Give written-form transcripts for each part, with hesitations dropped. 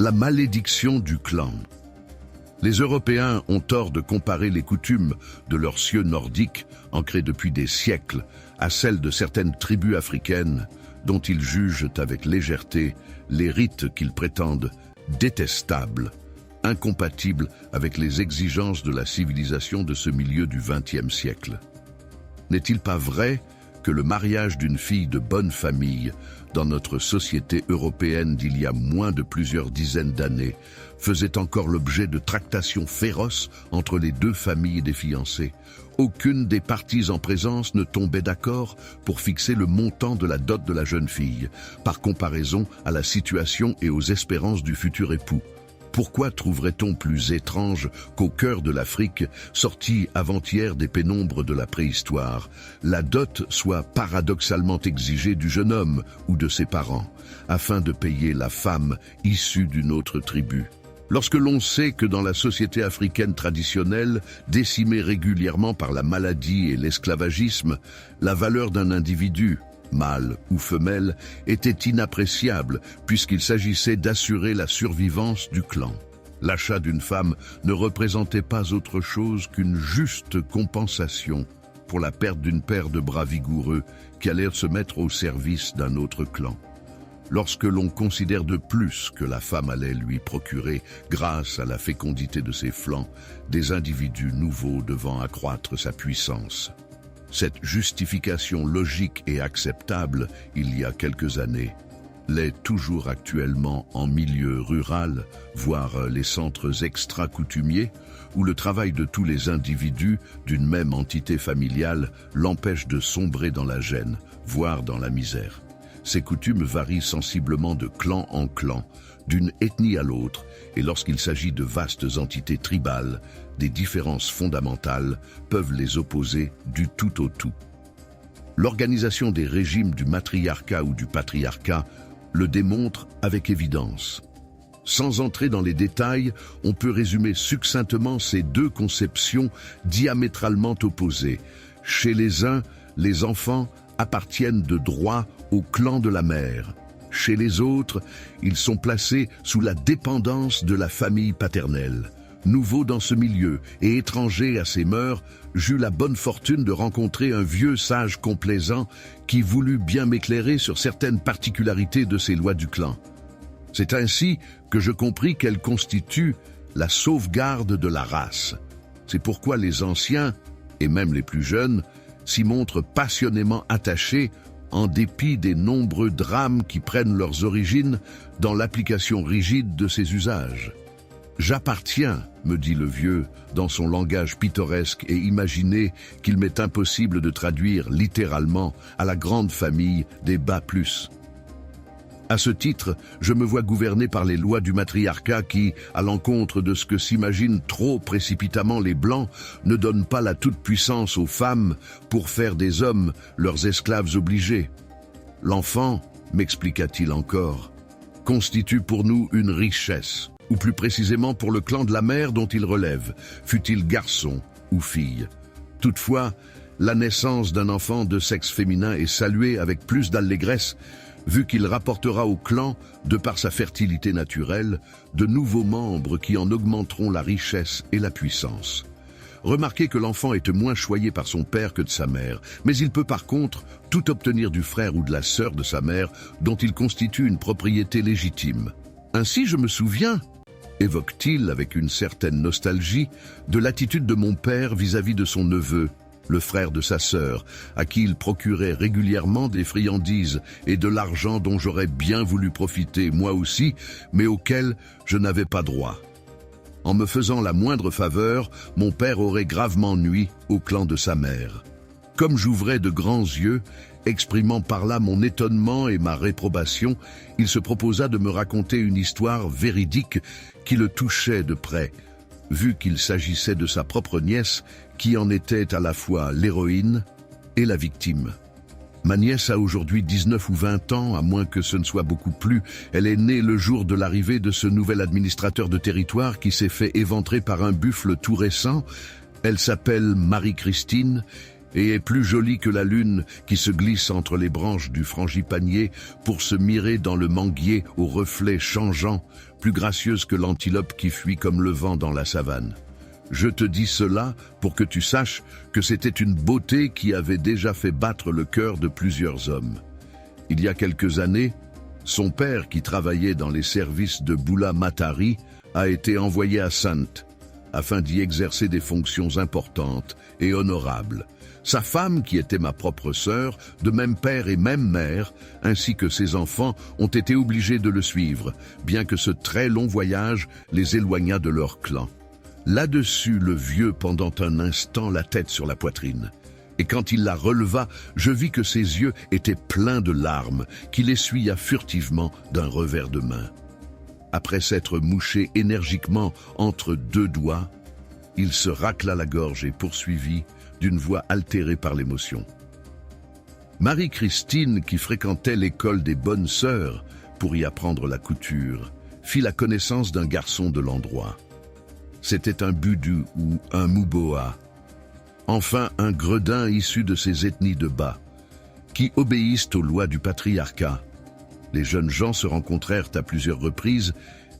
La malédiction du clan. Les Européens ont tort de comparer les coutumes de leurs cieux nordiques, ancrées depuis des siècles, à celles de certaines tribus africaines, dont ils jugent avec légèreté les rites qu'ils prétendent détestables, incompatibles avec les exigences de la civilisation de ce milieu du XXe siècle. N'est-il pas vrai que le mariage d'une fille de bonne famille dans notre société européenne d'il y a moins de plusieurs dizaines d'années faisait encore l'objet de tractations féroces entre les deux familles des fiancés? Aucune des parties en présence ne tombait d'accord pour fixer le montant de la dot de la jeune fille, par comparaison à la situation et aux espérances du futur époux. Pourquoi trouverait-on plus étrange qu'au cœur de l'Afrique, sortie avant-hier des pénombres de la préhistoire, la dot soit paradoxalement exigée du jeune homme ou de ses parents, afin de payer la femme issue d'une autre tribu? Lorsque l'on sait que dans la société africaine traditionnelle, décimée régulièrement par la maladie et l'esclavagisme, la valeur d'un individu, mâle ou femelle, était inappréciable puisqu'il s'agissait d'assurer la survivance du clan. L'achat d'une femme ne représentait pas autre chose qu'une juste compensation pour la perte d'une paire de bras vigoureux qui allèrent se mettre au service d'un autre clan. Lorsque l'on considère de plus que la femme allait lui procurer, grâce à la fécondité de ses flancs, des individus nouveaux devant accroître sa puissance. Cette justification logique et acceptable, il y a quelques années, l'est toujours actuellement en milieu rural, voire les centres extra-coutumiers, où le travail de tous les individus d'une même entité familiale l'empêche de sombrer dans la gêne, voire dans la misère. Ces coutumes varient sensiblement de clan en clan, d'une ethnie à l'autre, et lorsqu'il s'agit de vastes entités tribales, des différences fondamentales peuvent les opposer du tout au tout. L'organisation des régimes du matriarcat ou du patriarcat le démontre avec évidence. Sans entrer dans les détails, on peut résumer succinctement ces deux conceptions diamétralement opposées. Chez les uns, les enfants appartiennent de droit au clan de la mère. Chez les autres, ils sont placés sous la dépendance de la famille paternelle. Nouveau dans ce milieu et étranger à ses mœurs, j'eus la bonne fortune de rencontrer un vieux sage complaisant qui voulut bien m'éclairer sur certaines particularités de ces lois du clan. C'est ainsi que je compris qu'elles constituent la sauvegarde de la race. C'est pourquoi les anciens, et même les plus jeunes, s'y montrent passionnément attachés en dépit des nombreux drames qui prennent leurs origines dans l'application rigide de ces usages. « J'appartiens », me dit le vieux, dans son langage pittoresque et imaginé qu'il m'est impossible de traduire littéralement, à la grande famille des bas plus. À ce titre, je me vois gouverné par les lois du matriarcat qui, à l'encontre de ce que s'imaginent trop précipitamment les Blancs, ne donnent pas la toute-puissance aux femmes pour faire des hommes leurs esclaves obligés. L'enfant, m'expliqua-t-il encore, constitue pour nous une richesse, ou plus précisément pour le clan de la mère dont il relève, fût-il garçon ou fille. Toutefois, la naissance d'un enfant de sexe féminin est saluée avec plus d'allégresse, vu qu'il rapportera au clan, de par sa fertilité naturelle, de nouveaux membres qui en augmenteront la richesse et la puissance. Remarquez que l'enfant est moins choyé par son père que de sa mère, mais il peut par contre tout obtenir du frère ou de la sœur de sa mère, dont il constitue une propriété légitime. Ainsi je me souviens, évoque-t-il avec une certaine nostalgie, de l'attitude de mon père vis-à-vis de son neveu, le frère de sa sœur, à qui il procurait régulièrement des friandises et de l'argent dont j'aurais bien voulu profiter moi aussi, mais auquel je n'avais pas droit. En me faisant la moindre faveur, mon père aurait gravement nui au clan de sa mère. Comme j'ouvrais de grands yeux, exprimant par là mon étonnement et ma réprobation, il se proposa de me raconter une histoire véridique qui le touchait de près, vu qu'il s'agissait de sa propre nièce qui en était à la fois l'héroïne et la victime. Ma nièce a aujourd'hui 19 ou 20 ans, à moins que ce ne soit beaucoup plus. Elle est née le jour de l'arrivée de ce nouvel administrateur de territoire qui s'est fait éventrer par un buffle tout récent. Elle s'appelle Marie-Christine et est plus jolie que la lune qui se glisse entre les branches du frangipanier pour se mirer dans le manguier aux reflets changeants, plus gracieuse que l'antilope qui fuit comme le vent dans la savane. Je te dis cela pour que tu saches que c'était une beauté qui avait déjà fait battre le cœur de plusieurs hommes. Il y a quelques années, son père, qui travaillait dans les services de Bula Matari, a été envoyé à Sainte, afin d'y exercer des fonctions importantes et honorables. Sa femme, qui était ma propre sœur, de même père et même mère, ainsi que ses enfants, ont été obligés de le suivre, bien que ce très long voyage les éloignât de leur clan. Là-dessus, le vieux pendant un instant la tête sur la poitrine. Et quand il la releva, je vis que ses yeux étaient pleins de larmes, qu'il essuya furtivement d'un revers de main. Après s'être mouché énergiquement entre deux doigts, il se racla la gorge et poursuivit d'une voix altérée par l'émotion. Marie-Christine, qui fréquentait l'école des bonnes sœurs pour y apprendre la couture, fit la connaissance d'un garçon de l'endroit. C'était un Budu ou un Muboa, enfin un gredin issu de ces ethnies de bas, qui obéissent aux lois du patriarcat. Les jeunes gens se rencontrèrent à plusieurs reprises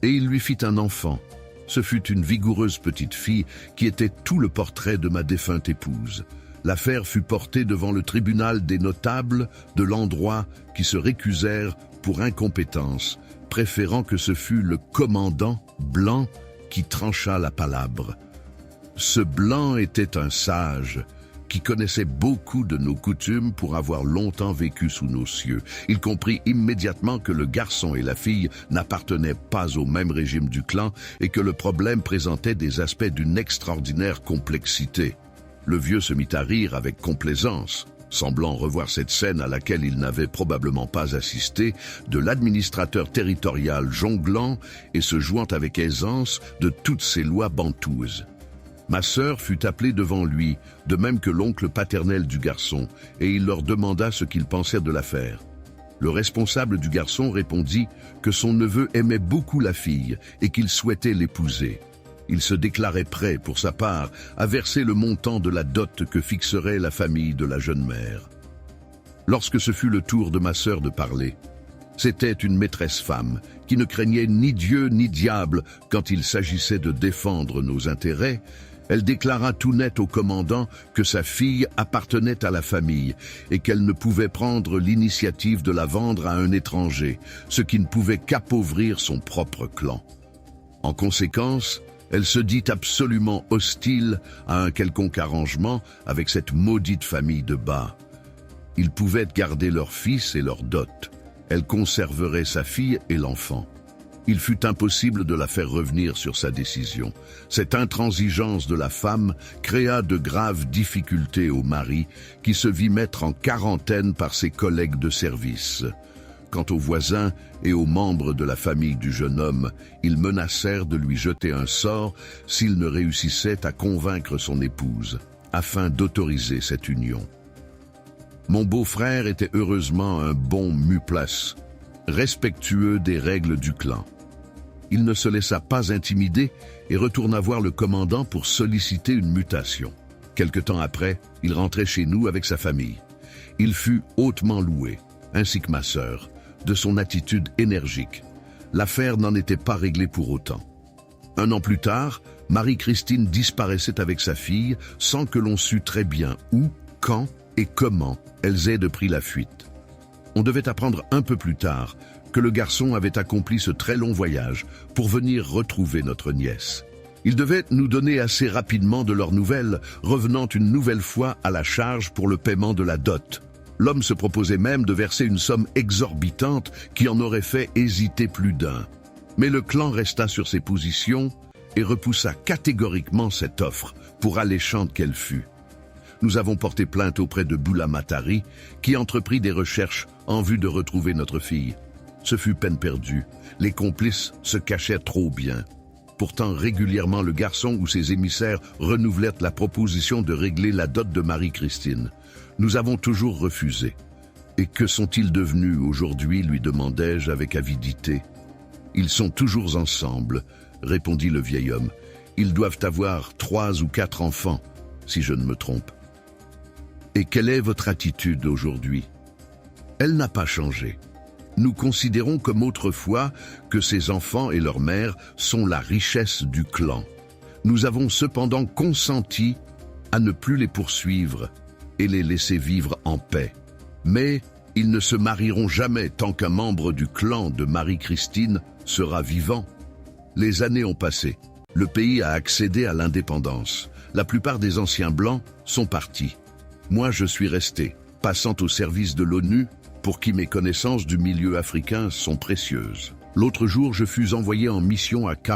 et il lui fit un enfant. Ce fut une vigoureuse petite fille qui était tout le portrait de ma défunte épouse. L'affaire fut portée devant le tribunal des notables de l'endroit qui se récusèrent pour incompétence, préférant que ce fût le commandant blanc qui trancha la palabre. Ce blanc était un sage qui connaissait beaucoup de nos coutumes pour avoir longtemps vécu sous nos cieux. Il comprit immédiatement que le garçon et la fille n'appartenaient pas au même régime du clan et que le problème présentait des aspects d'une extraordinaire complexité. Le vieux se mit à rire avec complaisance, semblant revoir cette scène à laquelle il n'avait probablement pas assisté, de l'administrateur territorial jonglant et se jouant avec aisance de toutes ces lois bantouses. Ma sœur fut appelée devant lui, de même que l'oncle paternel du garçon, et il leur demanda ce qu'ils pensèrent de l'affaire. Le responsable du garçon répondit que son neveu aimait beaucoup la fille et qu'il souhaitait l'épouser. Il se déclarait prêt, pour sa part, à verser le montant de la dot que fixerait la famille de la jeune mère. Lorsque ce fut le tour de ma sœur de parler, c'était une maîtresse femme qui ne craignait ni Dieu ni diable quand il s'agissait de défendre nos intérêts. Elle déclara tout net au commandant que sa fille appartenait à la famille et qu'elle ne pouvait prendre l'initiative de la vendre à un étranger, ce qui ne pouvait qu'appauvrir son propre clan. En conséquence, elle se dit absolument hostile à un quelconque arrangement avec cette maudite famille de bas. Ils pouvaient garder leur fils et leur dot. Elle conserverait sa fille et l'enfant. Il fut impossible de la faire revenir sur sa décision. Cette intransigeance de la femme créa de graves difficultés au mari, qui se vit mettre en quarantaine par ses collègues de service. Quant aux voisins et aux membres de la famille du jeune homme, ils menacèrent de lui jeter un sort s'il ne réussissait à convaincre son épouse, afin d'autoriser cette union. Mon beau-frère était heureusement un bon muplace, respectueux des règles du clan. Il ne se laissa pas intimider et retourna voir le commandant pour solliciter une mutation. Quelque temps après, il rentrait chez nous avec sa famille. Il fut hautement loué, ainsi que ma sœur, de son attitude énergique. L'affaire n'en était pas réglée pour autant. 1 an plus tard, Marie-Christine disparaissait avec sa fille sans que l'on sût très bien où, quand et comment elles aient pris la fuite. On devait apprendre un peu plus tard que le garçon avait accompli ce très long voyage pour venir retrouver notre nièce. Ils devaient nous donner assez rapidement de leurs nouvelles, revenant une nouvelle fois à la charge pour le paiement de la dot. L'homme se proposait même de verser une somme exorbitante qui en aurait fait hésiter plus d'un. Mais le clan resta sur ses positions et repoussa catégoriquement cette offre, pour alléchante qu'elle fût. Nous avons porté plainte auprès de Bula Matari, qui entreprit des recherches en vue de retrouver notre fille. Ce fut peine perdue. Les complices se cachèrent trop bien. Pourtant, régulièrement, le garçon ou ses émissaires renouvelèrent la proposition de régler la dot de Marie-Christine. Nous avons toujours refusé. Et que sont-ils devenus aujourd'hui, lui demandai-je avec avidité. Ils sont toujours ensemble, répondit le vieil homme. Ils doivent avoir 3 ou 4 enfants, si je ne me trompe. Et quelle est votre attitude aujourd'hui? Elle n'a pas changé. Nous considérons comme autrefois que ces enfants et leur mère sont la richesse du clan. Nous avons cependant consenti à ne plus les poursuivre et les laisser vivre en paix. Mais ils ne se marieront jamais tant qu'un membre du clan de Marie-Christine sera vivant. Les années ont passé. Le pays a accédé à l'indépendance. La plupart des anciens blancs sont partis. Moi, je suis resté, passant au service de l'ONU, pour qui mes connaissances du milieu africain sont précieuses. L'autre jour, je fus envoyé en mission à K+.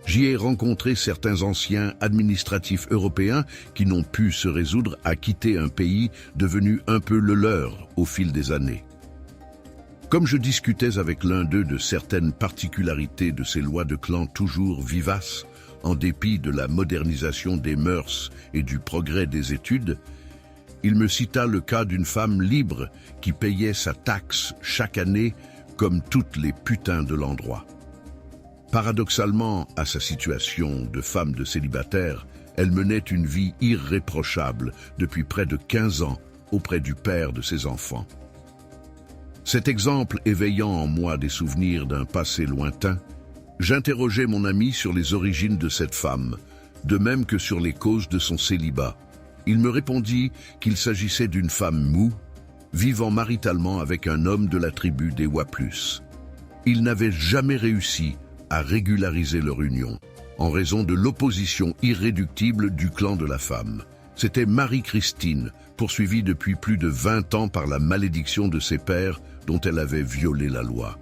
J'y ai rencontré certains anciens administratifs européens qui n'ont pu se résoudre à quitter un pays devenu un peu le leur au fil des années. Comme je discutais avec l'un d'eux de certaines particularités de ces lois de clan toujours vivaces, en dépit de la modernisation des mœurs et du progrès des études, il me cita le cas d'une femme libre qui payait sa taxe chaque année comme toutes les putains de l'endroit. Paradoxalement, à sa situation de femme de célibataire, elle menait une vie irréprochable depuis près de 15 ans auprès du père de ses enfants. Cet exemple éveillant en moi des souvenirs d'un passé lointain, j'interrogeai mon ami sur les origines de cette femme, de même que sur les causes de son célibat. Il me répondit qu'il s'agissait d'une femme moue, vivant maritalement avec un homme de la tribu des Waplus. Il n'avait jamais réussi à régulariser leur union, en raison de l'opposition irréductible du clan de la femme. C'était Marie-Christine, poursuivie depuis plus de 20 ans par la malédiction de ses pères dont elle avait violé la loi.